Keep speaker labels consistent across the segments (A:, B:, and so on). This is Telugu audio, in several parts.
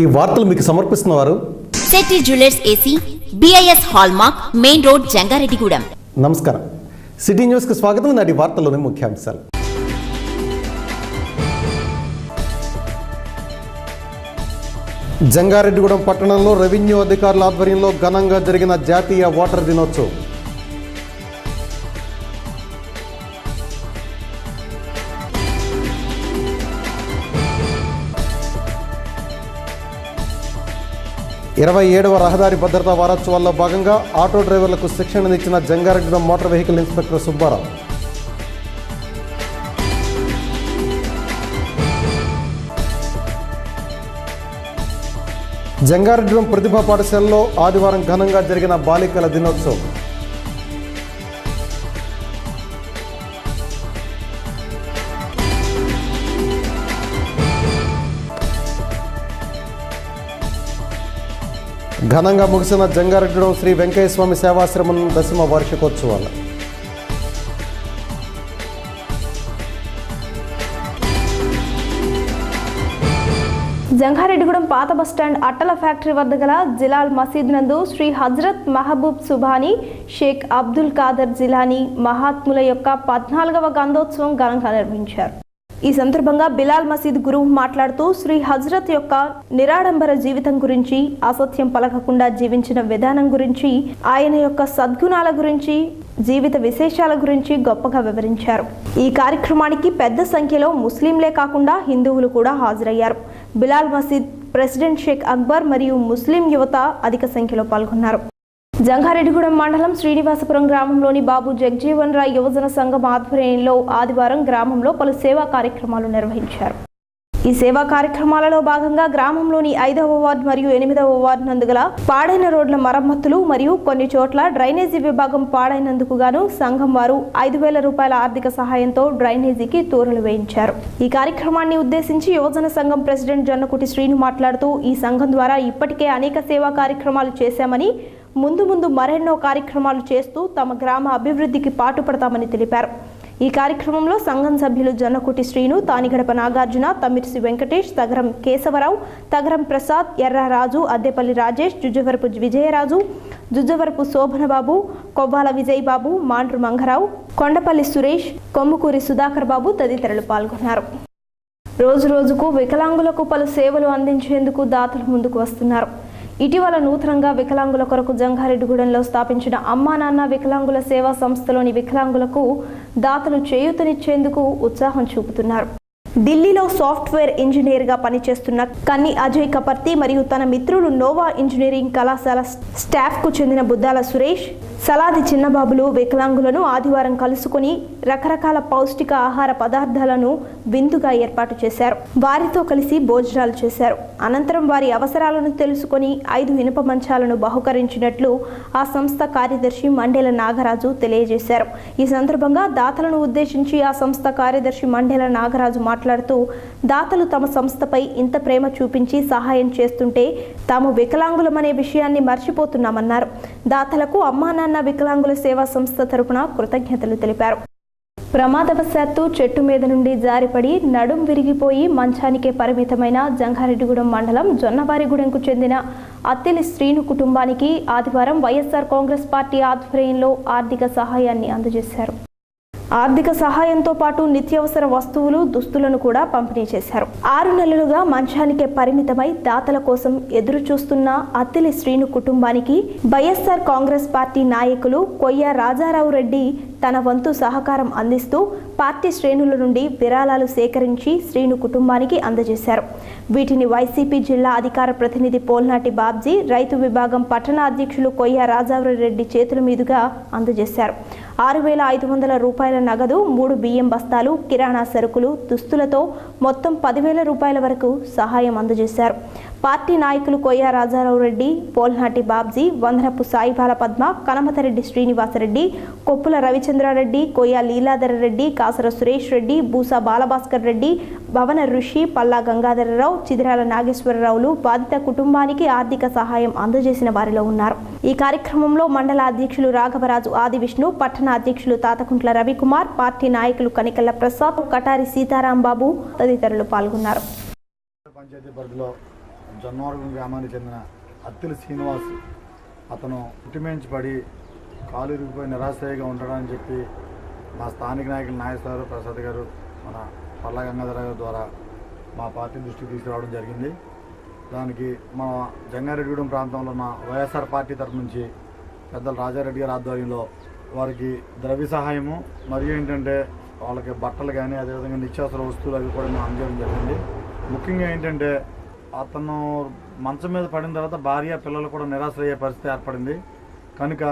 A: ఈ వార్తలు మీకు సమర్పిస్తున్నవారు
B: Shetty jewellers AC, BIS hallmark, main road, Jangareddygudem.
A: నమస్కారం. సిటీ న్యూస్ కి స్వాగతం. నాటి వార్తల్లోని ముఖ్యాంశాలు. జంగారెడ్డిగూడెం పట్టణంలో రెవెన్యూ అధికారుల ఆధ్వర్యంలో ఘనంగా జరిగిన జాతీయ ఓటర్ దినోత్సవం. ఇరవై 27వ రహదారి భద్రతా వారోత్సవాల్లో భాగంగా ఆటో డ్రైవర్లకు శిక్షణనిచ్చిన Jangareddygudem motor vehicle inspector Subbarao. Jangareddygudem Pratibha పాఠశాలలో ఆదివారం ఘనంగా జరిగిన బాలికల దినోత్సవం. ఘనంగా ముగిసిన జంగారెడ్డిగూడెం శ్రీ వెంకయ్య స్వామి సేవాశ్రమం 10వ వార్షికోత్సవాలు.
C: జంగారెడ్డిగూడెం పాత బస్టాండ్ అట్టల ఫ్యాక్టరీ వద్ద గల జిలాల్ మసీద్ నందు శ్రీ హజ్రత్ మహబూబ్ సుబానీ షేక్ అబ్దుల్ ఖాదర్ జిలానీ మహాత్ముల యొక్క 14వ గంధోత్సవం ఘనంగా నిర్వహించారు. ఈ సందర్భంగా బిలాల్ మసీద్ గురువు మాట్లాడుతూ శ్రీ హజ్రత్ యొక్క నిరాడంబర జీవితం గురించి, అసత్యం పలకకుండా జీవించిన విధానం గురించి, ఆయన యొక్క సద్గుణాల గురించి, జీవిత విశేషాల గురించి గొప్పగా వివరించారు. ఈ కార్యక్రమానికి పెద్ద సంఖ్యలో ముస్లింలే కాకుండా హిందువులు కూడా హాజరయ్యారు. బిలాల్ మసీద్ ప్రెసిడెంట్ షేక్ అక్బర్ మరియు ముస్లిం యువత అధిక సంఖ్యలో పాల్గొన్నారు. జంగారెడ్డిగూడెం మండలం శ్రీనివాసపురం గ్రామంలోని బాబు జగజీవన్ రాయ్ యువజన సంఘం ఆధ్వర్యంలో ఆదివారం గ్రామంలో పలు సేవా కార్యక్రమాలు నిర్వహించారు. ఈ సేవా కార్యక్రమాలలో భాగంగా గ్రామంలోని 5వ వార్డు మరియు 8వ వార్డు నందుగల పాడైన రోడ్ల మరమ్మతులు మరియు కొన్ని చోట్ల డ్రైనేజీ విభాగం పాడైనందుకు గాను సంఘం వారు 5,000 రూపాయల ఆర్థిక సహాయంతో డ్రైనేజీకి తూరలు వేయించారు. ఈ కార్యక్రమాన్ని ఉద్దేశించి యువజన సంఘం ప్రెసిడెంట్ జొన్నకుటి శ్రీను మాట్లాడుతూ ఈ సంఘం ద్వారా ఇప్పటికే అనేక సేవా కార్యక్రమాలు చేశామని, ముందు ముందు మరెన్నో కార్యక్రమాలు చేస్తూ తమ గ్రామ అభివృద్ధికి పాటుపడతామని తెలిపారు. ఈ కార్యక్రమంలో సంఘం సభ్యులు జొన్నకుటి శ్రీను, తానిగడప నాగార్జున, తమిర్సి వెంకటేష్, తగరం కేశవరావు, తగరం ప్రసాద్, ఎర్రరాజు, అద్దెపల్లి రాజేష్, జుజ్జవరపు విజయరాజు, జుజ్జవరపు శోభనబాబు, కొవ్వాల విజయ్ బాబు, మాండ్రు మంగరావు, కొండపల్లి సురేష్, కొమ్ముకూరి సుధాకర్ బాబు తదితరులు పాల్గొన్నారు. రోజు రోజుకు వికలాంగులకు పలు సేవలు అందించేందుకు దాతలు ముందుకు వస్తున్నారు. ఇటీవల నూతనంగా వికలాంగుల కొరకు జంగారెడ్డిగూడెంలో స్థాపించిన అమ్మా నాన్న వికలాంగుల సేవా సంస్థలోని వికలాంగులకు దాతలు చేయూతనిచ్చేందుకు ఉత్సాహం చూపుతున్నారు. ఢిల్లీలో సాఫ్ట్వేర్ ఇంజనీర్గా పనిచేస్తున్న కన్ని అజయ్ కపర్తి మరియు తన మిత్రులు నోవా ఇంజనీరింగ్ కళాశాల స్టాఫ్కు చెందిన బుద్దాల సురేష్, సలాది చిన్నబాబులు వికలాంగులను ఆదివారం కలుసుకుని రకరకాల పౌష్టిక ఆహార పదార్థాలను విందుగా ఏర్పాటు చేశారు. వారితో కలిసి భోజనాలు చేశారు. అనంతరం వారి అవసరాలను తెలుసుకొని 5 ఇనుప మంచాలను బహుకరించినట్లు ఆ సంస్థ కార్యదర్శి మండెల నాగరాజు తెలియజేశారు. ఈ సందర్భంగా దాతలను ఉద్దేశించి ఆ సంస్థ కార్యదర్శి మండెల నాగరాజు మాట్లాడుతూ, దాతలు తమ సంస్థపై ఇంత ప్రేమ చూపించి సహాయం చేస్తుంటే తాము వికలాంగులమనే విషయాన్ని మర్చిపోతున్నామన్నారు. దాతలకు అమ్మా నాన్న వికలాంగుల సేవా సంస్థ తరపున కృతజ్ఞతలు తెలిపారు. ప్రమాదవశాత్తు చెట్టు మీద నుండి జారిపడి నడుం విరిగిపోయి మంచానికే పరిమితమైన జంగారెడ్డిగూడెం మండలం జొన్నవారిగూడెంకు చెందిన అత్తెలి శ్రీను కుటుంబానికి ఆదివారం వైఎస్ఆర్ కాంగ్రెస్ పార్టీ ఆధ్వర్యంలో ఆర్థిక సహాయాన్ని అందజేశారు. ఆర్థిక సహాయంతో పాటు నిత్యావసర వస్తువులు, దుస్తులను కూడా పంపిణీ చేశారు. 6 నెలలుగా మంచానికే పరిమితమై దాతల కోసం ఎదురు చూస్తున్న అత్తిలి శ్రీను కుటుంబానికి వైఎస్ఆర్ కాంగ్రెస్ పార్టీ నాయకులు కొయ్య రాజారావు రెడ్డి తన వంతు సహకారం అందిస్తూ పార్టీ శ్రేణుల నుండి విరాళాలు సేకరించి శ్రీను కుటుంబానికి అందజేశారు. వీటిని వైసీపీ జిల్లా అధికార ప్రతినిధి పోల్నాటి బాబ్జీ, రైతు విభాగం పట్టణ అధ్యక్షులు కొయ్య రాజారావు రెడ్డి చేతుల మీదుగా అందజేశారు. 6,500 రూపాయల నగదు, 3 బియ్యం బస్తాలు, కిరాణా సరుకులు, దుస్తులతో మొత్తం 10,000 రూపాయల వరకు సహాయం అందజేశారు. పార్టీ నాయకులు కొయ్య రాజారావు రెడ్డి, పోల్నాటి బాబ్జీ, వందనపు సాయిబాల పద్మ, కనమతరెడ్డి శ్రీనివాసరెడ్డి, కొప్పుల రవిచంద్రారెడ్డి, కొయ్య లీలాధర రెడ్డి, కాసర సురేష్ రెడ్డి, బూసా బాలభాస్కర్ రెడ్డి, భవన ఋషి, పల్లా గంగాధరరావు, చిదిరాల నాగేశ్వరరావులు బాధిత కుటుంబానికి ఆర్థిక సహాయం అందజేసిన వారిలో ఉన్నారు. ఈ కార్యక్రమంలో మండల అధ్యక్షులు రాఘవరాజు ఆది విష్ణు, పట్టణ అధ్యక్షులు తాతకుంట్ల రవికుమార్, పార్టీ నాయకులు కనికల్ల ప్రసాద్, కటారి సీతారాంబాబు తదితరులు పాల్గొన్నారు.
D: జొన్నవరం గ్రామానికి చెందిన అత్తిలి శ్రీనివాస్ అతను ఇంటిమేంచి పడి కాలు ఇరిగిపోయి నిరాశ్రయగా ఉంటాడని చెప్పి మా స్థానిక నాయకులు నాగేశ్వరరావు ప్రసాద్ గారు మన పల్లా గంగాధర గారి ద్వారా మా పార్టీ దృష్టికి తీసుకురావడం జరిగింది. దానికి మన జంగారెడ్డిగూడెం ప్రాంతంలో ఉన్న వైఎస్ఆర్ పార్టీ తరఫు నుంచి పెద్దలు రాజారెడ్డి గారి ఆధ్వర్యంలో వారికి ద్రవ్య సహాయము మరియు ఏంటంటే వాళ్ళకి బట్టలు కానీ అదేవిధంగా నిత్యావసర వస్తువులు అవి కూడా మేము అందజేయడం జరిగింది. ముఖ్యంగా ఏంటంటే అతను మంచం మీద పడిన తర్వాత భార్య పిల్లలు కూడా నిరాశ్రయ్యే పరిస్థితి ఏర్పడింది. కనుక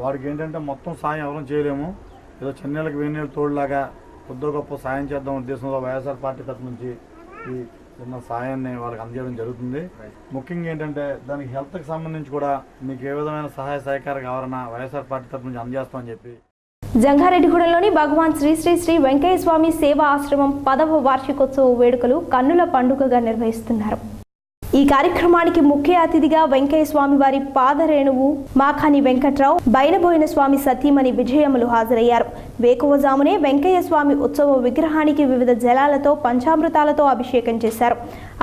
D: వారికి ఏంటంటే మొత్తం సాయం ఎవరూ చేయలేము, ఏదో చెన్నెళ్ళకి వేణీళ్ళు తోడులాగా కొద్దో గొప్ప సాయం చేద్దాం ఉద్దేశంలో వైఎస్ఆర్ పార్టీ తరఫు నుంచి ఈ చిన్న సాయాన్ని వాళ్ళకి అందజేయడం జరుగుతుంది. ముఖ్యంగా ఏంటంటే దానికి హెల్త్కి సంబంధించి కూడా మీకు ఏ విధమైన సహాయ సహకారం కావాలన్నా వైఎస్ఆర్ పార్టీ తరఫు నుంచి అందజేస్తామని చెప్పి
C: జంగారెడ్డిగూడెంలోని భగవాన్ శ్రీ శ్రీ శ్రీ వెంకయ్య స్వామి సేవా ఆశ్రమం 10వ వార్షికోత్సవ వేడుకలు కన్నుల పండుగగా నిర్వహిస్తున్నారు. ఈ కార్యక్రమానికి ముఖ్య అతిథిగా వెంకయ్య స్వామి వారి పాదరేణువు మాఖాని వెంకట్రావు, బైనబోయిన స్వామి సతీమణి విజయములు హాజరయ్యారు. వేకువజామునే వెంకయ్య స్వామి ఉత్సవ విగ్రహానికి వివిధ జలాలతో పంచామృతాలతో అభిషేకం చేశారు.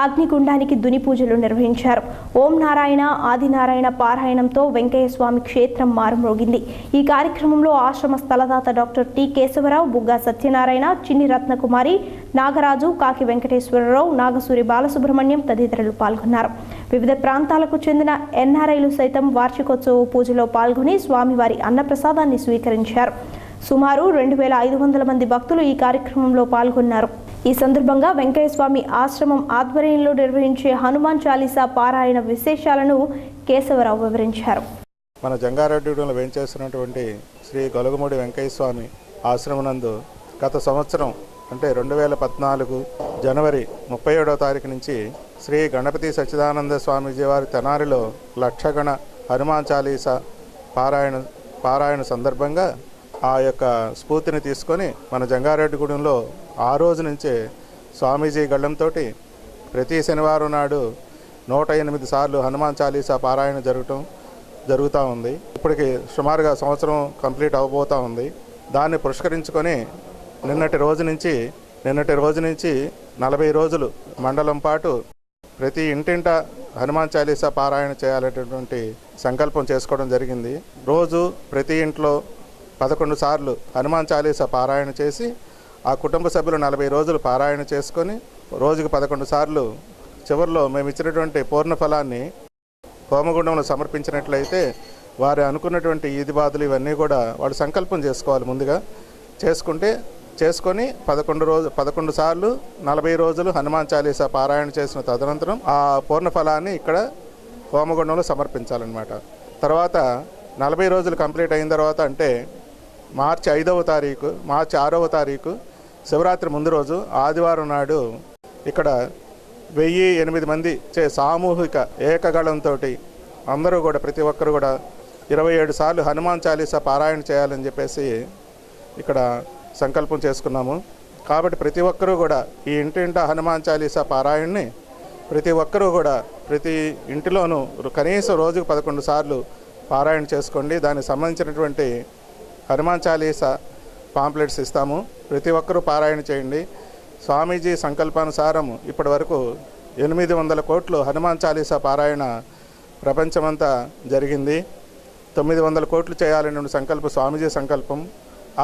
C: అగ్నిగుండానికి దుని పూజలు నిర్వహించారు. ఓం నారాయణ ఆదినారాయణ పారాయణంతో వెంకయ్య స్వామి క్షేత్రం మారుమ్రోగింది. ఈ కార్యక్రమంలో ఆశ్రమ స్థలదాత డాక్టర్ టి కేశవరావు, బుగ్గా సత్యనారాయణ, చిన్ని రత్నకుమారి, నాగరాజు, కాకి వెంకటేశ్వరరావు, నాగసూరి బాలసుబ్రహ్మణ్యం తదితరులు పాల్గొన్నారు. వివిధ ప్రాంతాలకు చెందిన ఎన్ఆర్ఐలు సైతం వార్షికోత్సవ పూజలో పాల్గొని స్వామివారి అన్నప్రసాదాన్ని స్వీకరించారు. సుమారు 2500 మంది భక్తులు ఈ కార్యక్రమంలో పాల్గొన్నారు. ఈ సందర్భంగా వెంకయ్య స్వామి ఆశ్రమం ఆధ్వర్యంలో నిర్వహించే హనుమాన్ చాలీసా పారాయణ విశేషాలను కేశవరావు వివరించారు.
E: మన జంగారెడ్డిగూడెంలో వేంచేస్తున్నటువంటి శ్రీ గొలగమూడి వెంకయ్య స్వామి ఆశ్రమనందు గత సంవత్సరం అంటే 2014 జనవరి 37వ తారీఖు నుంచి శ్రీ గణపతి సచ్చిదానంద స్వామీజీ వారి తెనారిలో లక్షగణ హనుమాన్ చాలీసా పారాయణ సందర్భంగా ఆ యొక్క స్ఫూర్తిని తీసుకొని మన జంగారెడ్డిగూడెంలో ఆ రోజు నుంచే స్వామీజీ గళ్ళంతో ప్రతి శనివారం నాడు 108 సార్లు హనుమాన్ చాలీసా పారాయణ జరుగుతూ ఉంది. ఇప్పటికి సుమారుగా సంవత్సరం కంప్లీట్ అవ్వబోతూ ఉంది. దాన్ని పురస్కరించుకొని నిన్నటి రోజు నుంచి 40 రోజులు మండలం పాటు ప్రతి ఇంటింట హనుమాన్ చాలీసా పారాయణ చేయాలనేటువంటి సంకల్పం చేసుకోవడం జరిగింది. రోజు ప్రతి ఇంట్లో 11 సార్లు హనుమాన్ చాలీసా పారాయణ చేసి ఆ కుటుంబ సభ్యులు 40 రోజులు పారాయణ చేసుకొని రోజుకి 11 సార్లు చివరిలో మేము ఇచ్చినటువంటి పూర్ణ ఫలాన్ని హోమగుండంలో సమర్పించినట్లయితే వారు అనుకున్నటువంటి ఈది బాధలు ఇవన్నీ కూడా వాడు సంకల్పం చేసుకోవాలి. ముందుగా చేసుకొని 11 సార్లు 40 రోజులు హనుమాన్ చాలీసా పారాయణ చేసిన తదనంతరం ఆ పూర్ణ ఫలాన్ని ఇక్కడ హోమగుండంలో సమర్పించాలన్నమాట. తర్వాత 40 రోజులు కంప్లీట్ అయిన తర్వాత అంటే మార్చి 6వ తారీఖు శివరాత్రి ముందు రోజు ఆదివారం నాడు ఇక్కడ 1008 మంది సామూహిక ఏకగళంతో అందరూ కూడా ప్రతి ఒక్కరు కూడా 27 సార్లు హనుమాన్ చాలీసా పారాయణ చేయాలని చెప్పేసి ఇక్కడ సంకల్పం చేసుకున్నాము. కాబట్టి ప్రతి ఒక్కరూ కూడా ఈ ఇంటింట హనుమాన్ చాలీసా పారాయణని ప్రతి ఒక్కరూ కూడా ప్రతి ఇంటిలోనూ కనీసం రోజుకు 11 సార్లు పారాయణ చేసుకోండి. దానికి సంబంధించినటువంటి హనుమాన్ చాలీసా పాంప్లెట్స్ ఇస్తాము. ప్రతి ఒక్కరూ పారాయణ చేయండి. స్వామీజీ సంకల్పానుసారం ఇప్పటి వరకు 800 కోట్లు హనుమాన్ చాలీసా పారాయణ ప్రపంచమంతా జరిగింది. 900 కోట్లు చేయాలనే సంకల్పం స్వామీజీ సంకల్పం.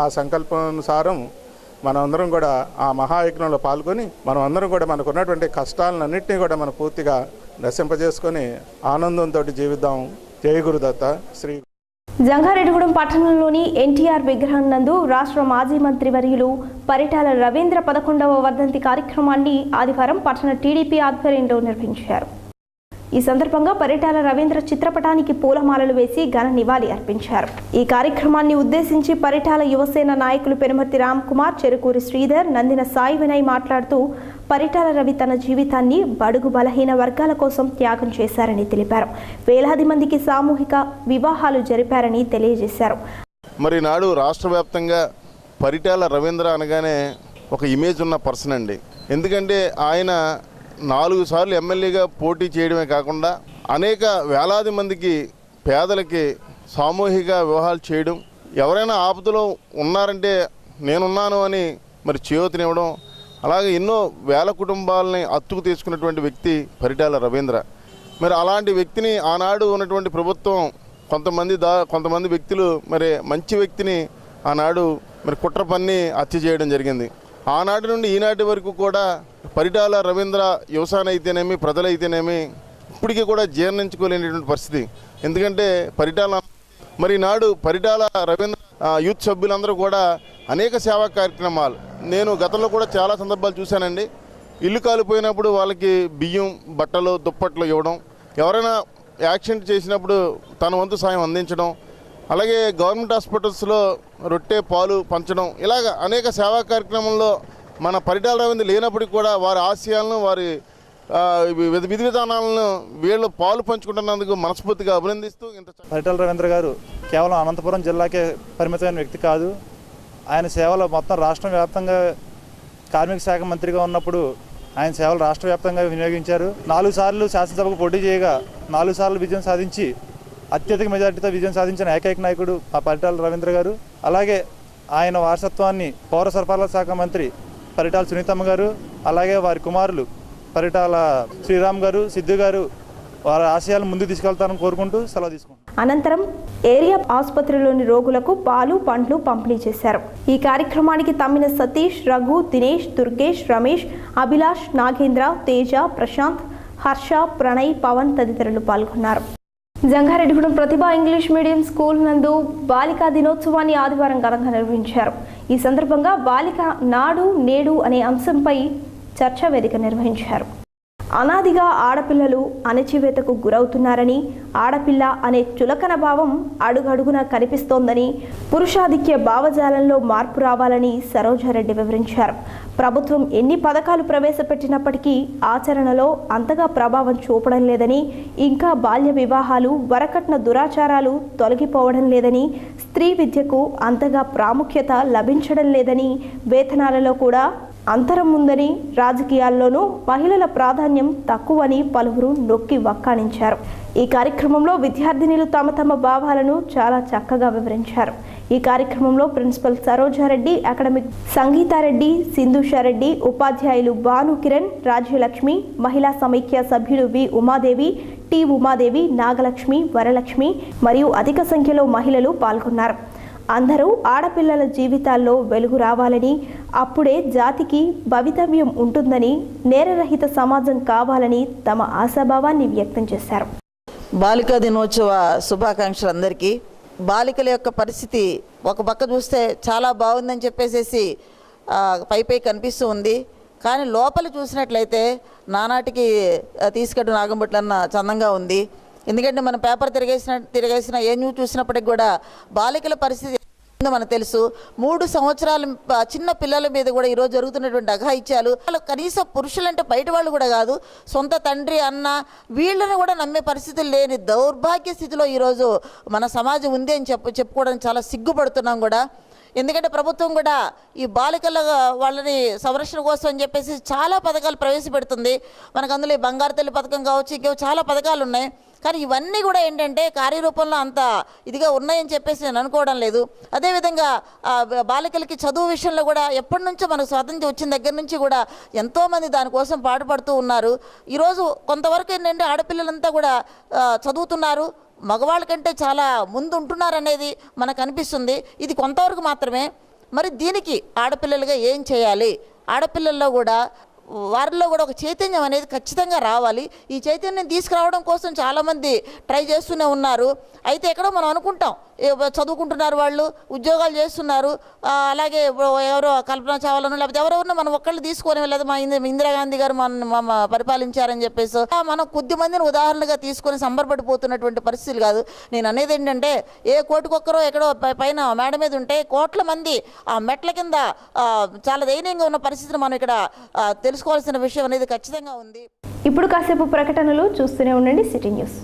E: ఆ సంకల్పానుసారం మనమందరం కూడా ఆ మహాయజ్ఞంలో పాల్గొని మనం అందరం కూడా మనకు ఉన్నటువంటి కష్టాలన్నింటినీ కూడా మనం పూర్తిగా నశింపజేసుకొని ఆనందంతో జీవిద్దాం. జై గురుదత్త. శ్రీ
C: జంగారెడ్డిగూడెం పట్టణంలోని ఎన్టీఆర్ విగ్రహం నందు రాష్ట్ర మాజీ మంత్రి వర్యులు పరిటాల రవీంద్ర 11వ వర్ధంతి కార్యక్రమాన్ని ఆదివారం పట్టణ టీడీపీ ఆధ్వర్యంలో నిర్వహించారు. ఈ సందర్భంగా పరిటాల రవీంద్ర చిత్రపటానికి పూలమాలలు వేసి ఘన నివాళి అర్పించారు. ఈ కార్యక్రమాన్ని ఉద్దేశించి పరిటాల యువసేన నాయకులు పెనుమర్తి రామ్ కుమార్, చెరుకూరి శ్రీధర్, నందిన సాయి వినయ్ మాట్లాడుతూ పరిటాల రవి తన జీవితాన్ని బడుగు బలహీన వర్గాల కోసం త్యాగం చేశారని తెలిపారు. వేలాది మందికి సామూహిక వివాహాలు జరిపారని తెలియజేశారు.
F: మరి నాడు రాష్ట్ర వ్యాప్తంగా పరిటాల రవీంద్ర అనగానే ఒక ఇమేజ్ ఉన్న పర్సన్ అండి. ఎందుకంటే ఆయన 4 సార్లు ఎమ్మెల్యేగా పోటీ చేయడమే కాకుండా అనేక వేలాది మందికి పేదలకి సామూహిక వివాహాలు చేయడం, ఎవరైనా ఆపదలో ఉన్నారంటే నేనున్నాను అని మరి చేయూతనివ్వడం, అలాగే ఎన్నో వేల కుటుంబాలని అత్తుకు తీసుకున్నటువంటి వ్యక్తి పరిటాల రవీంద్ర. మరి అలాంటి వ్యక్తిని ఆనాడు ఉన్నటువంటి ప్రభుత్వం కొంతమంది వ్యక్తులు మరి మంచి వ్యక్తిని ఆనాడు మరి కుట్ర పన్ని హత్య చేయడం జరిగింది. ఆనాటి నుండి ఈనాటి వరకు కూడా పరిటాల రవీంద్ర యువసాన అయితేనేమి ప్రజలైతేనేమి ఇప్పటికీ కూడా జీర్ణించుకోలేనటువంటి పరిస్థితి. ఎందుకంటే పరిటాల రవీంద్ర యూత్ సభ్యులందరూ కూడా అనేక సేవా కార్యక్రమాలు నేను గతంలో కూడా చాలా సందర్భాలు చూశానండి. ఇల్లు కాలిపోయినప్పుడు వాళ్ళకి బియ్యం, బట్టలు, దుప్పట్లు ఇవ్వడం, ఎవరైనా యాక్సిడెంట్ చేసినప్పుడు తన వంతు సాయం అందించడం, అలాగే గవర్నమెంట్ హాస్పిటల్స్లో రొట్టె పాలు పంచడం, ఇలాగ అనేక సేవా కార్యక్రమంలో మన పరిటాల రవీంద్ర లేనప్పటికీ కూడా వారి ఆశయాలను వారి విధి విధానాలను వీళ్ళు పాలు పంచుకుంటున్నందుకు మనస్ఫూర్తిగా అభినందిస్తూ
G: పరిటాల రవీంద్ర గారు కేవలం అనంతపురం జిల్లాకే పరిమితమైన వ్యక్తి కాదు. ఆయన సేవలు మొత్తం రాష్ట్ర వ్యాప్తంగా కార్మిక శాఖ మంత్రిగా ఉన్నప్పుడు ఆయన సేవలు రాష్ట్ర వ్యాప్తంగా వినియోగించారు. 4 సార్లు శాసనసభకు పోటీ చేయగా 4 సార్లు విజయం సాధించి అత్యధిక మెజార్టీతో విజయం సాధించిన ఏకైక నాయకుడు ఆ పరిటాల రవీంద్ర గారు. అలాగే ఆయన వారసత్వాన్ని పౌర సరఫరాల శాఖ మంత్రి పరిటాల సునీతమ్మ గారు, అలాగే వారి కుమారులు పరిటాల శ్రీరామ్ గారు, సిద్ధు గారు వారి ఆశయాలను ముందుకు తీసుకెళ్తారని కోరుకుంటూ సెలవు తీసుకుంటాం.
C: అనంతరం ఏరియా ఆసుపత్రిలోని రోగులకు పాలు, పండ్లు పంపిణీ చేశారు. ఈ కార్యక్రమానికి తమ్మిన సతీష్, రఘు, దినేష్, దుర్గేష్, రమేష్, అభిలాష్, నాగేంద్ర, తేజ, ప్రశాంత్, హర్ష, ప్రణయ్, పవన్ తదితరులు పాల్గొన్నారు. జంగారెడ్డిగూడెం ప్రతిభ ఇంగ్లీష్ మీడియం స్కూల్ నందు బాలికా దినోత్సవాన్ని ఆదివారం ఘనంగా నిర్వహించారు. ఈ సందర్భంగా బాలిక నాడు నేడు అనే అంశంపై చర్చా వేదిక నిర్వహించారు. అనాదిగా ఆడపిల్లలు అణచివేతకు గురవుతున్నారని, ఆడపిల్ల అనే చులకన భావం అడుగడుగునా కనిపిస్తోందని, పురుషాధిక్య భావజాలంలో మార్పు రావాలని సరోజారెడ్డి వివరించారు. ప్రభుత్వం ఎన్ని పథకాలు ప్రవేశపెట్టినప్పటికీ ఆచరణలో అంతగా ప్రభావం చూపడం లేదని, ఇంకా బాల్య వివాహాలు, వరకట్న దురాచారాలు తొలగిపోవడం లేదని, స్త్రీ విద్యకు అంతగా ప్రాముఖ్యత లభించడం లేదని, వేతనాలలో కూడా అంతరం ఉందని, రాజకీయాల్లోనూ మహిళల ప్రాధాన్యం తక్కువని పలువురు నొక్కి వక్కాణించారు. ఈ కార్యక్రమంలో విద్యార్థినులు తమ భావాలను చాలా చక్కగా వివరించారు. ఈ కార్యక్రమంలో ప్రిన్సిపల్ సరోజారెడ్డి, అకాడమిక్ సంగీతారెడ్డి, సింధుషారెడ్డి, ఉపాధ్యాయులు భాను కిరణ్, రాజ్యలక్ష్మి, మహిళా సమైక్య సభ్యులు వి ఉమాదేవి, టి ఉమాదేవి, నాగలక్ష్మి, వరలక్ష్మి మరియు అధిక సంఖ్యలో మహిళలు పాల్గొన్నారు. అందరూ ఆడపిల్లల జీవితాల్లో వెలుగు రావాలని, అప్పుడే జాతికి భవితవ్యం ఉంటుందని, నేరరహిత సమాజం కావాలని తమ ఆశాభావాన్ని వ్యక్తం చేశారు.
H: బాలికా దినోత్సవ శుభాకాంక్షలు అందరికీ. బాలికల యొక్క పరిస్థితి ఒక పక్క చూస్తే చాలా బాగుందని చెప్పేసి పై కనిపిస్తూ ఉంది. కానీ లోపల చూసినట్లయితే నానాటికి తీసుకెట్టు నాగంబట్లన్న చందంగా ఉంది. ఎందుకంటే మనం పేపర్ తిరగేసిన ఏ న్యూస్ చూసినప్పటికి కూడా బాలికల పరిస్థితి మనకు తెలుసు. 3 సంవత్సరాల చిన్న పిల్లల మీద కూడా ఈరోజు జరుగుతున్నటువంటి అఘాయిత్యాలు, వాళ్ళు కనీసం పురుషులంటే బయట వాళ్ళు కూడా కాదు, సొంత తండ్రి, అన్న వీళ్ళని కూడా నమ్మే పరిస్థితులు లేని దౌర్భాగ్య స్థితిలో ఈరోజు మన సమాజం ఉంది అని చెప్పుకోవడానికి చాలా సిగ్గుపడుతున్నాం కూడా. ఎందుకంటే ప్రభుత్వం కూడా ఈ బాలికల వాళ్ళని సంరక్షణ కోసం అని చెప్పేసి చాలా పథకాలు ప్రవేశపెడుతుంది. మనకు అందులో ఈ బంగారు తల్లి పథకం కావచ్చు, ఇంకేవో చాలా పథకాలు ఉన్నాయి. కానీ ఇవన్నీ కూడా ఏంటంటే కార్యరూపంలో అంత ఇదిగా ఉన్నాయని చెప్పేసి నేను అనుకోవడం లేదు. అదేవిధంగా బాలికలకి చదువు విషయంలో కూడా ఎప్పటి నుంచో మనకు స్వాతంత్ర్యం వచ్చిన దగ్గర నుంచి కూడా ఎంతోమంది దానికోసం పాటుపడుతూ ఉన్నారు. ఈరోజు కొంతవరకు ఏంటంటే ఆడపిల్లలంతా కూడా చదువుతున్నారు, మగవాళ్ళ కంటే చాలా ముందు ఉంటున్నారు అనేది మనకు అనిపిస్తుంది. ఇది కొంతవరకు మాత్రమే. మరి దీనికి ఆడపిల్లలుగా ఏం చేయాలి? ఆడపిల్లల్లో కూడా వారిలో కూడా ఒక చైతన్యం అనేది ఖచ్చితంగా రావాలి. ఈ చైతన్యం తీసుకురావడం కోసం చాలామంది ట్రై చేస్తూనే ఉన్నారు. అయితే ఎక్కడో మనం అనుకుంటాం చదువుకుంటున్నారు, వాళ్ళు ఉద్యోగాలు చేస్తున్నారు, అలాగే ఎవరో కల్పన చావాలను లేకపోతే ఎవరెవరినో మనం ఒక్కళ్ళు తీసుకొని వెళ్ళదు, మా ఇందిరాగాంధీ గారు మన పరిపాలించారని చెప్పేసి మనం కొద్ది మందిని ఉదాహరణగా తీసుకొని సంబరపడిపోతున్నటువంటి పరిస్థితులు కాదు. నేను అనేది ఏంటంటే ఏ కోటికొక్కరో ఎక్కడో పైన మేడ మీద ఉంటే కోట్ల మంది ఆ మెట్ల కింద చాలా దయనీయంగా ఉన్న పరిస్థితిని మనం ఇక్కడ తెలుసుకోవాల్సిన విషయం అనేది ఖచ్చితంగా ఉంది.
C: ఇప్పుడు కాసేపు ప్రకటనలు చూస్తూనే ఉండండి city news.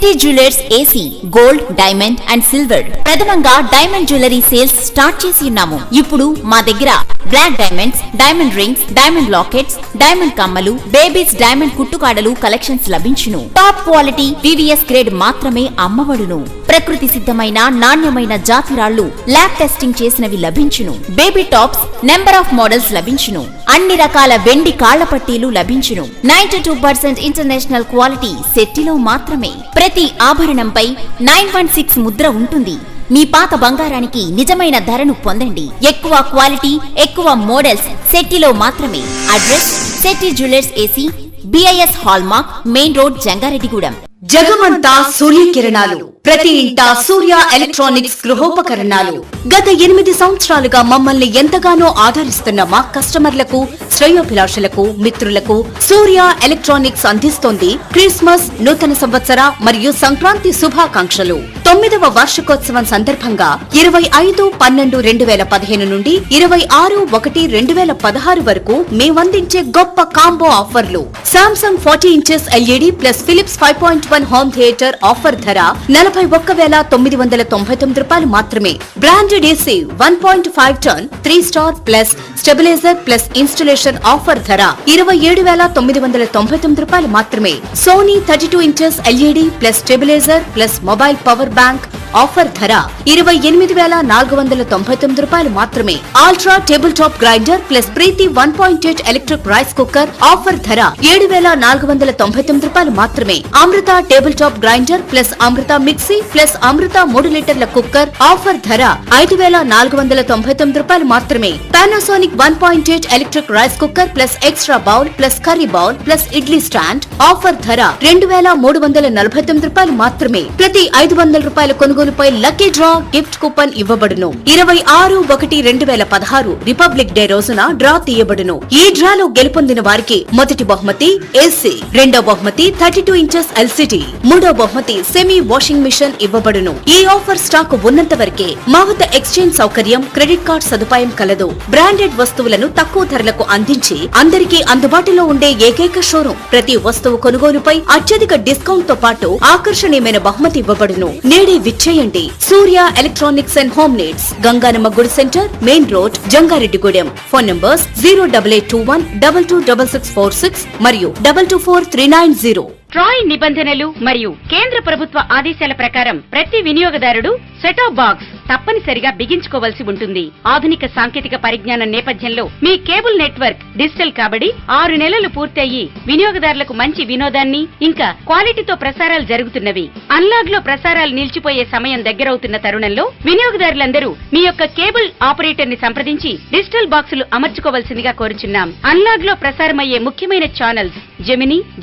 B: Shetty jewellers AC gold, diamond and silver. ప్రథమంగా డైమండ్ జ్యువెలరీ సేల్స్ స్టార్ట్ చేసి ఉన్నాము. ఇప్పుడు మా దగ్గర black diamonds, diamond rings, diamond lockets, diamond కమ్మలు, బేబీస్ డైమండ్ కుట్టుకాడలు కలెక్షన్స్ లభించును. టాప్ క్వాలిటీ VVS గ్రేడ్ మాత్రమే అమ్మబడును. ప్రకృతి సిద్ధమైన నాణ్యమైన జాతిరాళ్లు ల్యాబ్ టెస్టింగ్ చేసినవి లభించును. Baby tops number of models లభించును. అన్ని రకాల వెండి కాళ్ల పట్టీలు లభించును. 92% ఇంటర్నేషనల్ క్వాలిటీ శెట్టిలో మాత్రమే. ప్రతి ఆభరణంపై 916 ముద్ర ఉంటుంది. మీ పాత బంగారానికి నిజమైన ధరను పొందండి. ఎక్కువ క్వాలిటీ, ఎక్కువ మోడల్స్ శెట్టిలో మాత్రమే. Address Shetty jewellers AC, BIS hallmark, main road, Jangareddygudem.
I: జగమంతా సూర్యకిరణాలు, ప్రతి ఇంటా సూర్య ఎలక్ట్రానిక్స్ గృహోపకరణాలు. గత 8 సంవత్సరాలుగా మమ్మల్ని ఎంతగానో ఆదరిస్తున్న మా కస్టమర్లకు, శ్రేయోభిలాషులకు, మిత్రులకు సూర్య ఎలక్ట్రానిక్స్ అందిస్తోంది క్రిస్మస్, నూతన సంవత్సర మరియు సంక్రాంతి శుభాకాంక్షలు. 9వ వార్షికోత్సవం సందర్భంగా 25/12/2015 నుండి 26/1/2016 వరకు మేమందించే గొప్ప కాంబో ఆఫర్లు. Samsung 40 inches LED plus Philips 5.1 home theatre offer ధర 41,999 రూపాయలు మాత్రమే. Branded AC 1.5 ton 3 star plus stabiliser plus installation offer ధర 27,999 రూపాయలు మాత్రమే. Sony 32 inches LED plus stabiliser plus mobile power bank offer ధర 28,499 రూపాయలు మాత్రమే. Ultra table top grinder plus Preethi 1.8 electric rice cooker offer ధర 7,499 రూపాయలు మాత్రమే. Amrutha table top grinder plus Amrutha mixie plus అమృత 3 లీటర్ల కుక్కర్ ఆఫర్ ధర 5,499 రూపాయలు మాత్రమే. Panasonic 1.8 electric rice cooker plus extra bowl plus curry bowl plus idli stand offer ధర 2,349 రూపాయలు మాత్రమే. ప్రతి 500 రూపాయల కొనుగోలుపై లక్కీ డ్రా గిఫ్ట్ కూపన్ ఇవ్వబడును. 26/1/2016 రిపబ్లిక్ డే రోజున డ్రా తీయబడును. ఈ డ్రాలో గెలుపొందిన వారికి మొదటి బహుమతి ఏసీ, రెండో బహుమతి 32 ఇంచెస్ LCD, మూడో బహుమతి సెమీ వాషింగ్ మిషన్ ఇవ్వబడును. ఈ ఆఫర్ స్టాక్ ఉన్నంత వరకే. మా వద్ద ఎక్స్చేంజ్ సౌకర్యం, క్రెడిట్ కార్డ్ సదుపాయం కలదు. బ్రాండెడ్ వస్తువులను తక్కువ ధరలకు అందించి అందరికీ అందుబాటులో ఉండే ఏకైక షోరూం. ప్రతి వస్తువు కొనుగోలుపై అత్యధిక డిస్కౌంట్ తో పాటు ఆకర్షణీయమైన బహుమతి ఇవ్వబడును. నేడే విచ్చేయండి. Surya electronics and home needs, Ganganamma గుడి centre, main road, Jangareddygudem. Phone numbers 08821 226646 మరియు 224-390.
J: ట్రాయ్ నిబంధనలు మరియు కేంద్ర ప్రభుత్వ ఆదేశాల ప్రకారం ప్రతి వినియోగదారుడు సెటాప్ బాక్స్ తప్పనిసరిగా బిగించుకోవాల్సి ఉంటుంది. ఆధునిక సాంకేతిక పరిజ్ఞానం నేపథ్యంలో మీ కేబుల్ నెట్వర్క్ డిజిటల్ కాబడి 6 నెలలు పూర్తయి వినియోగదారులకు మంచి వినోదాన్ని ఇంకా క్వాలిటీతో ప్రసారాలు జరుగుతున్నవి. అన్లాగ్ లో ప్రసారాలు నిలిచిపోయే సమయం దగ్గరవుతున్న తరుణంలో వినియోగదారులందరూ మీ యొక్క కేబుల్ ఆపరేటర్ ని సంప్రదించి డిజిటల్ బాక్సులు అమర్చుకోవాల్సిందిగా కోరుచున్నాం. అన్లాగ్ లో ప్రసారమయ్యే ముఖ్యమైన channels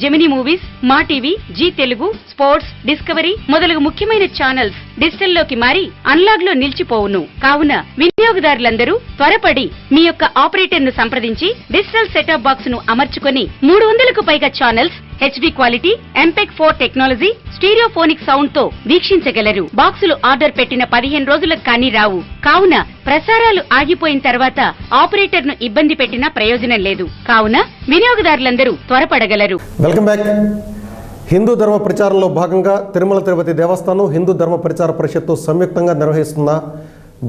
J: Gemini movies, Maa TV, Zee Telugu, sports, discovery మొదలగు ముఖ్యమైన ఛానల్స్ డిజిటల్ లోకి మారి అన్లాగ్ లో నిలిచిపోవును. కావున వినియోగదారులందరూ త్వరపడి మీ యొక్క ఆపరేటర్ ను సంప్రదించి డిజిటల్ సెటప్ బాక్స్ ను అమర్చుకొని 300కు పైగా channels HD quality, MPEG 4 technology, stereophonic sound తో వీక్షించగలరు. బాక్సులు ఆర్డర్ పెట్టిన 15 రోజులకు కానీ రావు. కావున ప్రసారాలు ఆగిపోయిన తర్వాత ఆపరేటర్ ను ఇబ్బంది పెట్టినా ప్రయోజనం లేదు. కావున వినియోగదారులందరూ త్వరపడగలరు.
A: Welcome back. హిందూ ధర్మ ప్రచారంలో భాగంగా తిరుమల తిరుపతి దేవస్థానం హిందూ ధర్మ ప్రచార పరిషత్తు సంయుక్తంగా నిర్వహిస్తున్న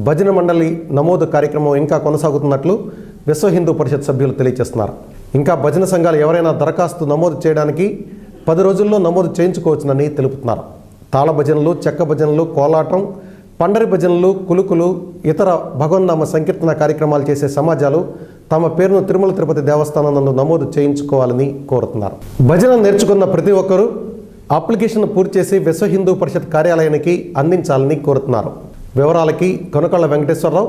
A: భజన మండలి నమోదు కార్యక్రమం ఇంకా కొనసాగుతున్నట్లు విశ్వ హిందూ పరిషత్ సభ్యులు తెలియజేస్తున్నారు. ఇంకా భజన సంఘాలు ఎవరైనా దరఖాస్తు నమోదు చేయడానికి 10 రోజుల్లో నమోదు చేయించుకోవచ్చునని తెలుపుతున్నారు. తాళ భజనలు, చెక్క భజనలు, కోలాటం, పండరి భజనలు, కులుకులు, ఇతర భగవన్నామ సంకీర్తన కార్యక్రమాలు చేసే సమాజాలు తమ పేరును తిరుమల తిరుపతి దేవస్థానం నందు నమోదు చేయించుకోవాలని కోరుతున్నారు. భజన నేర్చుకున్న ప్రతి ఒక్కరూ అప్లికేషన్ పూర్తి చేసి విశ్వ హిందూ పరిషత్ కార్యాలయానికి అందించాలని కోరుతున్నారు. వివరాలకి కొనకళ్ళ వెంకటేశ్వరరావు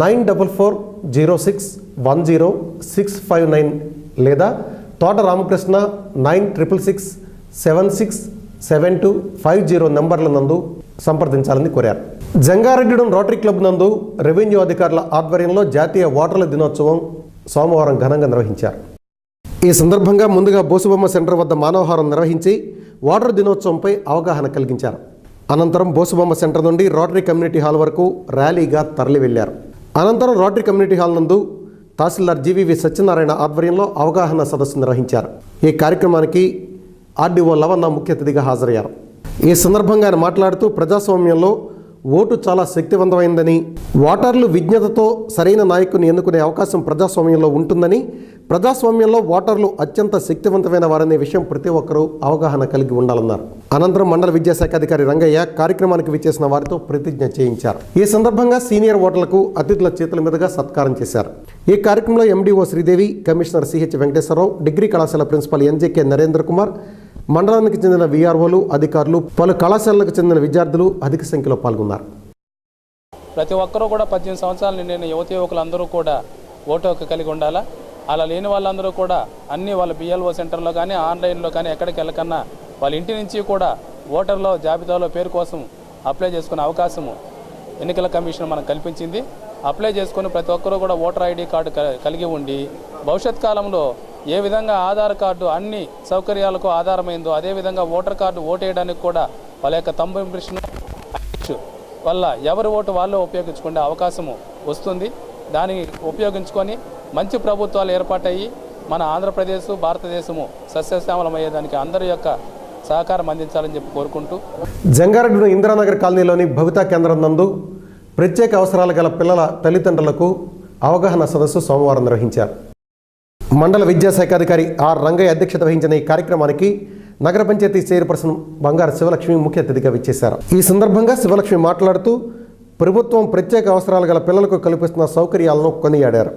A: 9440610659 లేదా తోట రామకృష్ణ 9666767250 నంబర్ల నందు సంప్రదించాలని కోరారు. జంగారెడ్డిగూడెం రోటరీ క్లబ్ నందు రెవెన్యూ అధికారుల ఆధ్వర్యంలో జాతీయ ఓటర్ల దినోత్సవం సోమవారం ఘనంగా నిర్వహించారు. ఈ సందర్భంగా ముందుగా బోసుబొమ్మ సెంటర్ వద్ద మానవహారం నిర్వహించి ఓటర్ దినోత్సవంపై అవగాహన కలిగించారు. అనంతరం బోసుబొమ్మ సెంటర్ నుండి రోటరీ కమ్యూనిటీ హాల్ వరకు ర్యాలీగా తరలి వెళ్లారు. అనంతరం రోటరీ కమ్యూనిటీ హాల్ నందు తహసీల్దార్ జీవీవి సత్యనారాయణ ఆధ్వర్యంలో అవగాహన సదస్సు నిర్వహించారు. ఈ కార్యక్రమానికి ఆర్డీఓ లవన్న ముఖ్య అతిథిగా హాజరయ్యారు. ఈ సందర్భంగా ఆయన మాట్లాడుతూ ప్రజాస్వామ్యంలో ఓటు చాలా శక్తివంతమైందని, ఓటర్లు విజ్ఞతతో సరైన నాయకుని ఎన్నుకునే అవకాశం ప్రజాస్వామ్యంలో ఉంటుందని, ప్రజాస్వామ్యంలో ఓటర్లు అత్యంత శక్తివంతమైన వారనే విషయం ప్రతి ఒక్కరూ అవగాహన కలిగి ఉండాలన్నారు. అనంతరం మండల విద్యాశాఖ అధికారి రంగయ్య కార్యక్రమానికి విచ్చేసిన వారితో ప్రతిజ్ఞ చేయించారు. ఈ సందర్భంగా సీనియర్ ఓటర్లకు అతిథుల చేతుల మీదుగా సత్కారం చేశారు. ఈ కార్యక్రమంలో MDO Sridevi, commissioner CH Venkateswararao, degree కళాశాల ప్రిన్సిపల్ ఎన్జేకే నరేంద్ర కుమార్, మండలానికి చెందిన వీఆర్ఓలు, అధికారులు, పలు కళాశాలలకు చెందిన విద్యార్థులు అధిక సంఖ్యలో పాల్గొన్నారు.
K: ప్రతి ఒక్కరూ కూడా 18 సంవత్సరాలు నిండిన యువకులందరూ కూడా ఓటు హక్కు కలిగి ఉండాలా. అలా లేని వాళ్ళందరూ కూడా అన్ని వాళ్ళ బిఎల్ఓ సెంటర్లో కానీ ఆన్లైన్లో కానీ ఎక్కడికి వెళ్ళకన్నా వాళ్ళ ఇంటి నుంచి కూడా ఓటర్లో జాబితాలో పేరు కోసం అప్లై చేసుకునే అవకాశము ఎన్నికల కమిషన్ మనకు కల్పించింది. అప్లై చేసుకుని ప్రతి ఒక్కరూ కూడా ఓటర్ ఐడి కార్డు కలిగి ఉండి భవిష్యత్ కాలంలో ఏ విధంగా ఆధార్ కార్డు అన్ని సౌకర్యాలకు ఆధారమైందో అదేవిధంగా ఓటర్ కార్డు ఓటేయడానికి కూడా వాళ్ళ యొక్క తంబు ఇంప్రెషన్ వల్ల ఎవరి ఓటు వాళ్ళు ఉపయోగించుకునే అవకాశము వస్తుంది. దాన్ని ఉపయోగించుకొని మంచి ప్రభుత్వాలు ఏర్పాటయ్యి మన ఆంధ్రప్రదేశ్, భారతదేశము సస్యశ్యామలమయ్యేదానికి అందరి యొక్క సహకారం అందించాలని చెప్పి కోరుకుంటూ
A: జంగారెడ్డి ఇందిరానగర్ కాలనీలోని భవితా కేంద్రం నందు ప్రత్యేక అవసరాలు గల పిల్లల తల్లిదండ్రులకు అవగాహన సదస్సు సోమవారం నిర్వహించారు. మండల విద్యాశాఖ అధికారి ఆర్ రంగయ్య అధ్యక్షత వహించిన ఈ కార్యక్రమానికి నగర పంచాయతీ చైర్పర్సన్ బంగారు శివలక్ష్మి ముఖ్య అతిథిగా విచ్చేశారు. ఈ సందర్భంగా శివలక్ష్మి మాట్లాడుతూ ప్రభుత్వం ప్రత్యేక అవసరాలు గల పిల్లలకు కల్పిస్తున్న సౌకర్యాలను కొనియాడారు.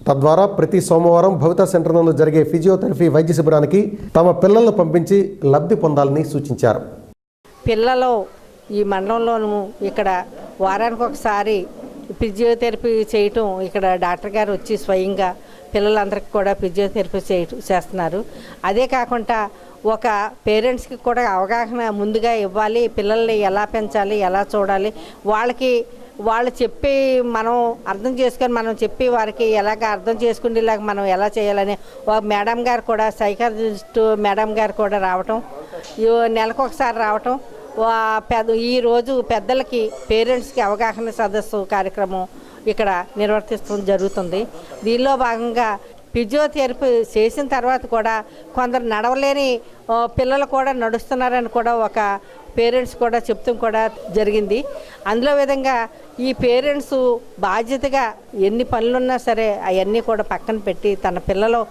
A: తద్వారా ప్రతి సోమవారం భవితా సెంటర్ నందు జరిగే ఫిజియోథెరపీ వైద్య శిబిరానికి తమ పిల్లలను పంపించి లబ్ధి పొందాలని సూచించారు.
L: పిల్లలు ఈ మండలంలోనూ ఇక్కడ వారానికి ఒకసారి ఫిజియోథెరపీ చేయటం ఇక్కడ డాక్టర్ గారు వచ్చి స్వయంగా పిల్లలందరికీ కూడా ఫిజియోథెరపీ చేస్తున్నారు. అదే కాకుండా ఒక పేరెంట్స్కి కూడా అవగాహన ముందుగా ఇవ్వాలి. పిల్లల్ని ఎలా పెంచాలి, ఎలా చూడాలి, వాళ్ళు చెప్పి మనం అర్థం చేసుకొని మనం చెప్పి వారికి ఎలాగ అర్థం చేసుకునేలాగా మనం ఎలా చేయాలని మేడం గారు కూడా సైకాలజిస్ట్ మేడం గారు కూడా రావటం, నెలకు ఒకసారి రావటం, ఈరోజు పెద్దలకి పేరెంట్స్కి అవగాహన సదస్సు కార్యక్రమం ఇక్కడ నిర్వర్తించడం జరుగుతుంది. దీనిలో భాగంగా ఫిజియోథెరపీ చేసిన తర్వాత కూడా కొందరు నడవలేని పిల్లలు కూడా నడుస్తున్నారని కూడా ఒక పేరెంట్స్ కూడా చెప్తాం కూడా జరిగింది. అందులో విధంగా ఈ పేరెంట్స్ బాధ్యతగా ఎన్ని పనులున్నా సరే అవన్నీ కూడా పక్కన పెట్టి తన పిల్లలు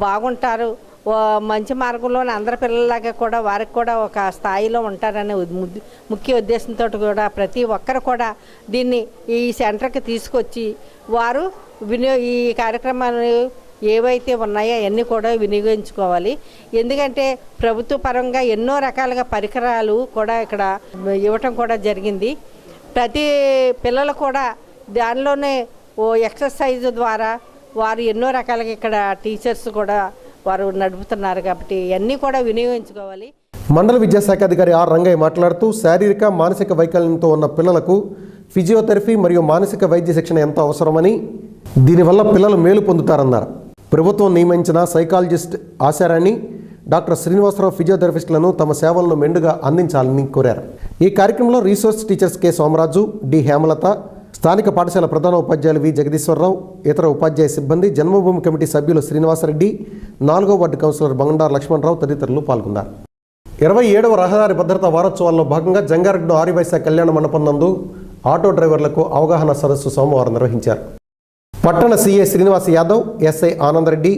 L: బాగుంటారు, మంచి మార్గంలోనే అందరి పిల్లలాగా కూడా వారికి కూడా ఒక స్థాయిలో ఉంటారనే ముఖ్య ఉద్దేశంతో కూడా ప్రతి ఒక్కరు కూడా దీన్ని ఈ సెంటర్కి తీసుకొచ్చి వారు ఈ కార్యక్రమాలు ఏవైతే ఉన్నాయో అవన్నీ కూడా వినియోగించుకోవాలి. ఎందుకంటే ప్రభుత్వ పరంగా ఎన్నో రకాలుగా పరికరాలు కూడా ఇక్కడ ఇవ్వటం కూడా జరిగింది. ప్రతి పిల్లలు కూడా దానిలోనే ఎక్సర్సైజ్ ద్వారా వారు ఎన్నో రకాలుగా ఇక్కడ టీచర్స్ కూడా వారు నడుపుతున్నారు కాబట్టి ఇవన్నీ కూడా వినియోగించుకోవాలి.
A: మండల విద్యాశాఖ అధికారి ఆర్ రంగయ్య మాట్లాడుతూ శారీరక మానసిక వైకల్యంతో ఉన్న పిల్లలకు ఫిజియోథెరపీ మరియు మానసిక వైద్య శిక్షణ ఎంతో అవసరమని, దీనివల్ల పిల్లలు మేలు పొందుతారన్నారు. ప్రభుత్వం నియమించిన సైకాలజిస్ట్ ఆశారాణి, డాక్టర్ శ్రీనివాసరావు ఫిజియోథెరపిస్టులను తమ సేవలను మెండుగా అందించాలని కోరారు. ఈ కార్యక్రమంలో resource teachers K Somaraju, D Hemalatha, స్థానిక పాఠశాల ప్రధాన ఉపాధ్యాయులు వి జగదీశ్వరరావు, ఇతర ఉపాధ్యాయ సిబ్బంది, జన్మభూమి కమిటీ సభ్యులు శ్రీనివాసరెడ్డి, 4వ వార్డు కౌన్సిలర్ బండారు లక్ష్మణరావు తదితరులు పాల్గొన్నారు. 27వ రహదారి భద్రతా వారోత్సవాల్లో భాగంగా జంగారెడ్డి ఆర్యవైశ్య కళ్యాణ మండపం నందు ఆటో డ్రైవర్లకు అవగాహన సదస్సు సోమవారం నిర్వహించారు. పట్టణ CA Srinivas Yadav, SI Anandareddy,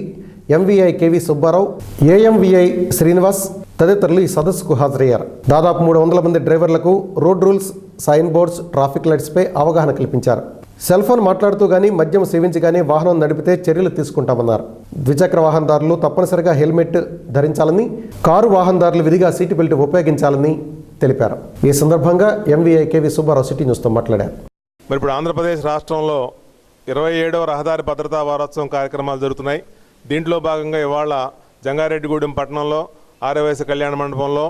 A: MVI KV Subbarao, AMVI Srinivas తదితరులు ఈ సదస్సుకు హాజరయ్యారు. దాదాపు 300 మంది డ్రైవర్లకు road rules, sign boards, traffic లైట్స్పై అవగాహన కల్పించారు. సెల్ ఫోన్ మాట్లాడుతూ కానీ మద్యం సేవించి కానీ వాహనం నడిపితే చర్యలు తీసుకుంటామన్నారు. ద్విచక్ర వాహనదారులు తప్పనిసరిగా హెల్మెట్ ధరించాలని, కారు వాహనదారులు విధిగా సీటు బెల్ట్ ఉపయోగించాలని తెలిపారు. ఈ సందర్భంగా ఎంవీఐ కేవీ సుబ్బారావు సిటీ న్యూస్తో మాట్లాడారు.
E: మరి ఇప్పుడు ఆంధ్రప్రదేశ్ రాష్ట్రంలో 27వ రహదారి భద్రతా వారోత్సవం కార్యక్రమాలు జరుగుతున్నాయి. దీంట్లో భాగంగా ఇవాళ జంగారెడ్డిగూడెం పట్టణంలో ఆర్యవైశ్య కళ్యాణ మండపంలో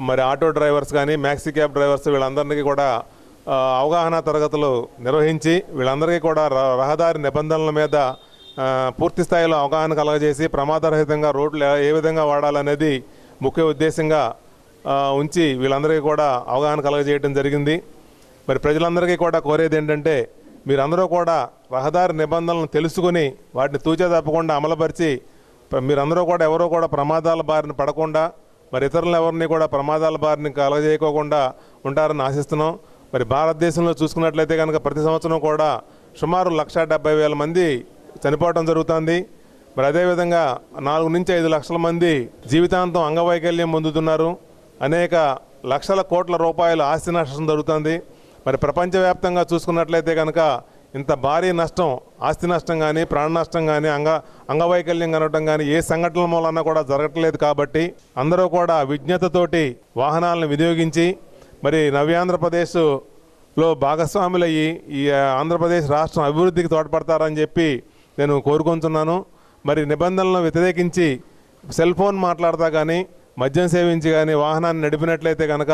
E: మరి ఆటో డ్రైవర్స్ కానీ మ్యాక్సీ క్యాబ్ డ్రైవర్స్ వీళ్ళందరికీ కూడా అవగాహన తరగతులు నిర్వహించి వీళ్ళందరికీ కూడా రహదారి నిబంధనల మీద పూర్తి స్థాయిలో అవగాహన కలగజేసి ప్రమాదరహితంగా రోడ్లు ఏ విధంగా వాడాలనేది ముఖ్య ఉద్దేశంగా ఉంచి వీళ్ళందరికీ కూడా అవగాహన కలగజేయడం జరిగింది. మరి ప్రజలందరికీ కూడా కోరేది ఏంటంటే మీరందరూ కూడా రహదారి నిబంధనలను తెలుసుకుని వాటిని తూచా తప్పకుండా అమలుపరిచి మీరందరూ కూడా ఎవరో కూడా ప్రమాదాల బారిన పడకుండా
M: మరి ఇతరులను ఎవరిని కూడా ప్రమాదాల బారిని కలగజేయకోకుండా ఉంటారని ఆశిస్తున్నాం. మరి భారతదేశంలో చూసుకున్నట్లయితే కనుక ప్రతి సంవత్సరం కూడా సుమారు 1,70,000 మంది చనిపోవడం జరుగుతుంది. మరి అదేవిధంగా 4 నుంచి 5 లక్షల మంది జీవితాంతం అంగవైకల్యం పొందుతున్నారు. అనేక లక్షల కోట్ల రూపాయల ఆస్తి నష్టం జరుగుతుంది. మరి ప్రపంచవ్యాప్తంగా చూసుకున్నట్లయితే కనుక ఇంత భారీ నష్టం, ఆస్తి నష్టం కానీ, ప్రాణ నష్టం కానీ, అంగవైకల్యం కనడం కానీ ఏ సంఘటనల మూలన కూడా జరగట్లేదు. కాబట్టి అందరూ కూడా విజ్ఞతతోటి వాహనాలను వినియోగించి మరి నవ్యాంధ్రప్రదేశ్లో భాగస్వాములయ్యి ఈ ఆంధ్రప్రదేశ్ రాష్ట్రం అభివృద్ధికి తోడ్పడతారని చెప్పి నేను కోరుకుంటున్నాను. మరి నిబంధనలను వ్యతిరేకించి సెల్ ఫోన్ మాట్లాడతా కానీ, మద్యం సేవించి కానీ వాహనాన్ని నడిపినట్లయితే కనుక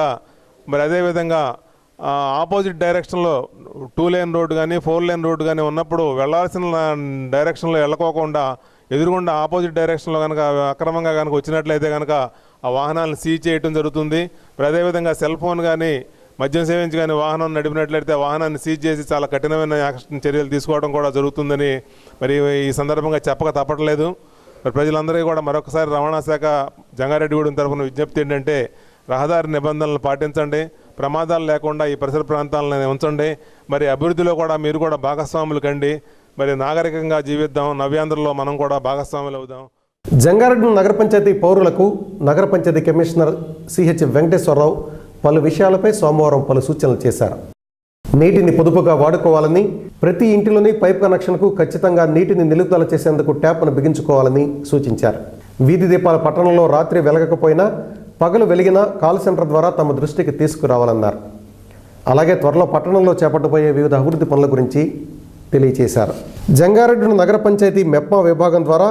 M: మరి అదేవిధంగా ఆపోజిట్ డైరెక్షన్లో 2 లేన్ రోడ్డు కానీ 4 లేన్ రోడ్డు కానీ ఉన్నప్పుడు వెళ్లాల్సిన డైరెక్షన్లో వెళ్ళకోకుండా ఎదురుగుండా ఆపోజిట్ డైరెక్షన్లో కనుక అక్రమంగా కనుక వచ్చినట్లయితే కనుక ఆ వాహనాలను సీజ్ చేయడం జరుగుతుంది. మరి అదేవిధంగా సెల్ ఫోన్ కానీ మద్యం సేవించి కానీ వాహనం నడిపినట్లయితే వాహనాన్ని సీజ్ చేసి చాలా కఠినమైన యాక్షన్ చర్యలు తీసుకోవడం కూడా జరుగుతుందని మరి ఈ సందర్భంగా చెప్పక తప్పట్లేదు. మరి ప్రజలందరికీ కూడా మరొకసారి రవాణా శాఖ జంగారెడ్డిగూడెం తరఫున విజ్ఞప్తి ఏంటంటే రహదారి నిబంధనలు పాటించండి, ప్రమాదాలు లేకుండా ఈ పరిసర ప్రాంతాలను ఉంచండి. మరి అభివృద్ధిలో కూడా మీరు కూడా భాగస్వాములు కండి. మరి నాగరికంగా జీవిద్దాం, నవ్యాంధ్రలో మనం కూడా భాగస్వాములు అవుదాం.
A: జంగారెడ్డి నగర పంచాయతీ పౌరులకు నగర పంచాయతీ కమిషనర్ సిహెచ్ వెంకటేశ్వరరావు పలు విషయాలపై సోమవారం పలు సూచనలు చేశారు. నీటిని పొదుపుగా వాడుకోవాలని, ప్రతి ఇంటిలోని పైప్ కనెక్షన్కు ఖచ్చితంగా నీటిని నిలుపుదల చేసేందుకు ట్యాప్ను బిగించుకోవాలని సూచించారు. వీధి దీపాల పట్టణంలో రాత్రి వెలగకపోయినా పగలు వెలిగిన కాల్ సెంటర్ ద్వారా తమ దృష్టికి తీసుకురావాలన్నారు. అలాగే త్వరలో పట్టణంలో చేపట్టబోయే వివిధ అభివృద్ధి పనుల గురించి తెలియజేశారు. జంగారెడ్డి నగర పంచాయతీ మెప్మా విభాగం ద్వారా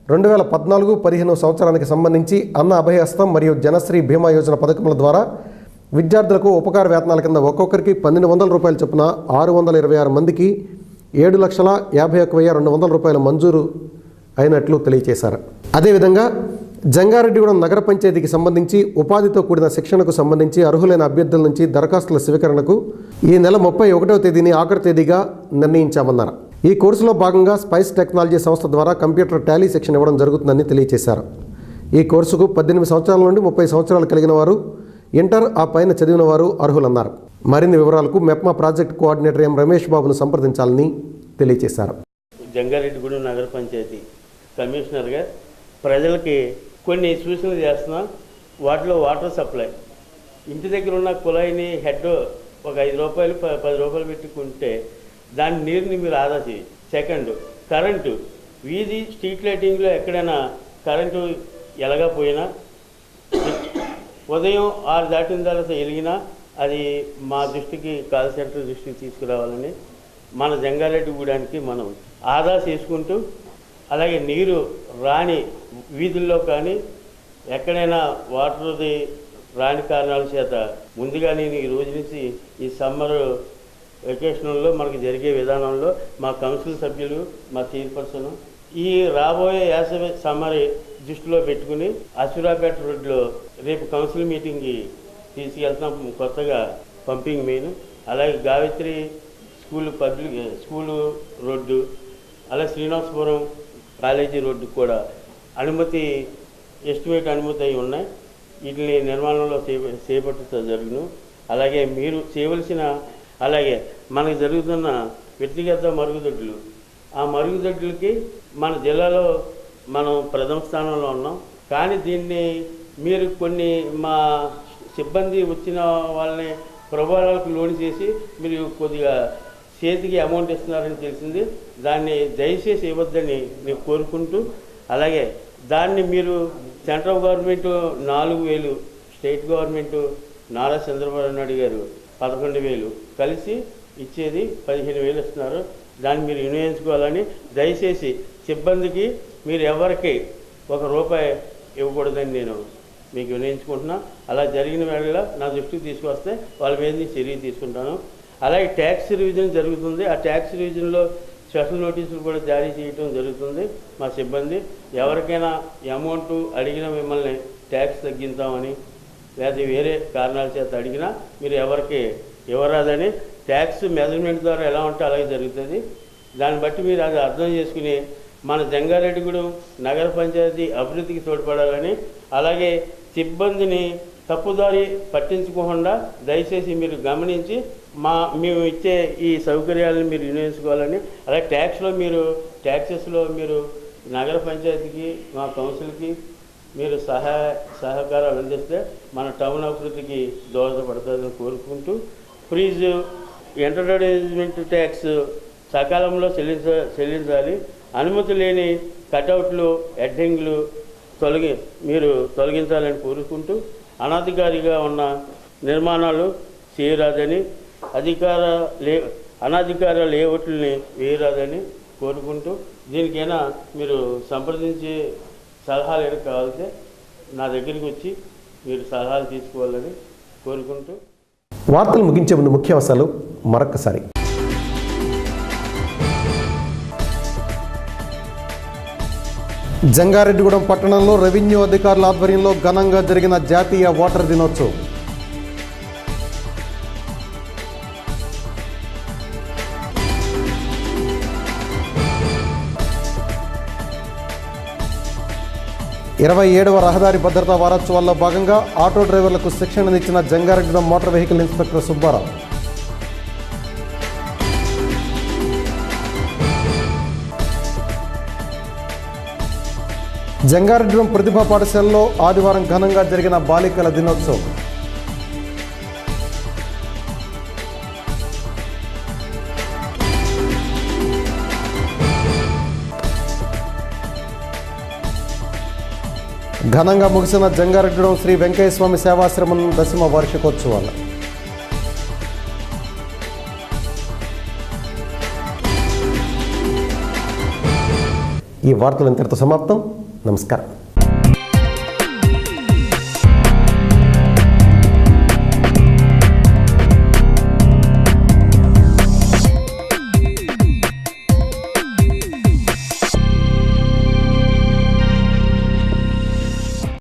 A: 2014-15 సంవత్సరానికి సంబంధించి అన్న అభయహస్తం మరియు జనశ్రీ బీమా యోజన పథకముల ద్వారా విద్యార్థులకు ఉపకార వేతనాల కింద ఒక్కొక్కరికి 1,200 రూపాయల చొప్పున 626 మందికి 7,51,200 రూపాయల మంజూరు అయినట్లు తెలియజేశారు. అదేవిధంగా జంగారెడ్డిగూడెం నగర పంచాయతీకి సంబంధించి ఉపాధితో కూడిన శిక్షణకు సంబంధించి అర్హులైన అభ్యర్థుల నుంచి దరఖాస్తుల స్వీకరణకు ఈ నెల 31వ తేదీని ఆఖరి తేదీగా నిర్ణయించామన్నారు. ఈ కోర్సులో భాగంగా స్పైస్ టెక్నాలజీ సంస్థ ద్వారా కంప్యూటర్ టాలీ శిక్షణ ఇవ్వడం జరుగుతుందని తెలియజేశారు. ఈ కోర్సుకు 18 సంవత్సరాల నుండి 30 సంవత్సరాలు కలిగిన వారు, ఇంటర్ ఆ పైన చదివిన వారు అర్హులన్నారు. మరిన్ని వివరాలకు మెప్మా ప్రాజెక్ట్ కోఆర్డినేటర్ ఎం రమేష్ బాబును సంప్రదించాలని తెలియజేశారు.
N: జంగారెడ్డిగూడెం నగర పంచాయతీ కమిషనర్గా ప్రజలకి కొన్ని సూచనలు చేస్తున్నాం. వాటిలో వాటర్ సప్లై, ఇంటి దగ్గర ఉన్న కుళాయిని హెడ్ ఒక 5 రూపాయలు 10 రూపాయలు పెట్టుకుంటే దాని నీరుని మీరు ఆదా చేయండి. సెకండ్, కరెంటు, వీధి స్ట్రీట్ లైటింగ్లో ఎక్కడైనా కరెంటు ఎలగపోయినా ఉదయం 6 దాటిన తర్వాత వెలిగినా అది మా దృష్టికి కాల్ సెంటర్ దృష్టికి తీసుకురావాలని మన జంగారెడ్డిగూడానికి మనం ఆదా చేసుకుంటూ, అలాగే నీరు రాని వీధుల్లో కానీ ఎక్కడైనా వాటర్ది రాని కారణాల చేత ముందుగా నేను ఈ రోజు నుంచి ఈ సమ్మర్ వెకేషన్లో మనకు జరిగే విధానంలో మా కౌన్సిల్ సభ్యులు, మా చైర్పర్సన్ ఈ రాబోయే వేసవి సమ్మర్ దృష్టిలో పెట్టుకుని అసురాపేట రోడ్లో రేపు కౌన్సిల్ మీటింగ్కి తీసుకెళ్తాం. కొత్తగా పంపింగ్ మెయిన్, అలాగే గాయత్రి స్కూలు రోడ్డు, అలాగే శ్రీనివాసపురం కాలేజీ రోడ్డు కూడా ఎస్టిమేట్ అనుమతి అయి ఉన్నాయి. వీటిని నిర్మాణంలో చేపట్టుతూ జరుగును. అలాగే మీరు చేయవలసిన, అలాగే మనకు జరుగుతున్న వ్యక్తిగత మరుగుదొడ్లు, ఆ మరుగుదొడ్లకి మన జిల్లాలో మనం ప్రథమ స్థానంలో ఉన్నాం. కానీ దీన్ని మీరు కొన్ని మా సిబ్బంది వచ్చిన వాళ్ళని ప్రభావాలకు లోన్ చేసి మీరు కొద్దిగా చేతికి అమౌంట్ ఇస్తున్నారని తెలిసింది. దాన్ని దయచేసి ఇవ్వద్దని నేను కోరుకుంటూ, అలాగే దాన్ని మీరు central government 4,000, state government Nara Chandrababu Naidu గారు 11,000 కలిసి ఇచ్చేది 15,000 ఇస్తున్నారు. దాన్ని మీరు వినియోగించుకోవాలని దయచేసి సిబ్బందికి మీరు ఎవరికి ₹1 ఇవ్వకూడదని నేను మీకు వినియోగించుకుంటున్నా. అలా జరిగిన వేళ నా దృష్టికి తీసుకొస్తే వాళ్ళ మీద చర్య తీసుకుంటాను. అలాగే ట్యాక్స్ రివిజన్ జరుగుతుంది. ఆ ట్యాక్స్ రివిజన్లో స్పెషల్ నోటీసులు కూడా జారీ చేయడం జరుగుతుంది. మా సిబ్బంది ఎవరికైనా అమౌంట్ అడిగినా మిమ్మల్ని ట్యాక్స్ తగ్గిస్తామని లేదా వేరే కారణాల చేత అడిగినా మీరు ఎవరికి ఇవ్వరాదని ట్యాక్స్ మెజర్మెంట్ ద్వారా ఎలా ఉంటే అలాగే జరుగుతుంది. దాన్ని బట్టి మీరు అది అర్థం చేసుకుని మన జంగారెడ్డిగూడెం నగర పంచాయతీ అభివృద్ధికి తోడ్పడాలని, అలాగే సిబ్బందిని తప్పుదారి పట్టించుకోకుండా దయచేసి మీరు గమనించి మేము ఇచ్చే ఈ సౌకర్యాలను మీరు వినియోగించుకోవాలని, అలాగే ట్యాక్సెస్లో మీరు నగర పంచాయతీకి మా కౌన్సిల్కి మీరు సహకారాలు అందిస్తే మన టౌన్ అభివృద్ధికి దోహదపడుతుందని కోరుకుంటూ, ఫీజు ఎంటర్టైన్మెంట్ ట్యాక్స్ సకాలంలో చెల్లించాలి. అనుమతి లేని కటౌట్లు, హెడ్డింగ్లు మీరు తొలగించాలని కోరుకుంటూ, అనధికారిగా ఉన్న నిర్మాణాలు చేయరాదని, అనధికార లేఅవుట్లని వేయరాదని కోరుకుంటూ, దీనికైనా మీరు సంప్రదించే సలహాలు ఏమైనా కావాలంటే నా దగ్గరికి వచ్చి మీరు సలహాలు తీసుకోవాలని కోరుకుంటూ.
A: వార్తలు ముగించే ముందు ముఖ్యాంశాలు మరొకసారి. జంగారెడ్డిగూడెం పట్టణంలో రెవెన్యూ అధికారుల ఆధ్వర్యంలో ఘనంగా జరిగిన జాతీయ ఓటర్ దినోత్సవం. ఇరవై 27వ రహదారి భద్రతా వారోత్సవాల్లో భాగంగా ఆటో డ్రైవర్లకు శిక్షణనిచ్చిన Jangareddygudem motor vehicle inspector Subbarao. Jangareddygudem Pratibha పాఠశాలలో ఆదివారం ఘనంగా జరిగిన బాలికల దినోత్సవం. ఘనంగా ముగిసిన జంగారెడ్డిగూడెం శ్రీ వెంకయ్యస్వామి సేవాశ్రమం 10వ వార్షికోత్సవాలు. ఈ వార్తలు ఇంతటితో సమాప్తం. నమస్కారం.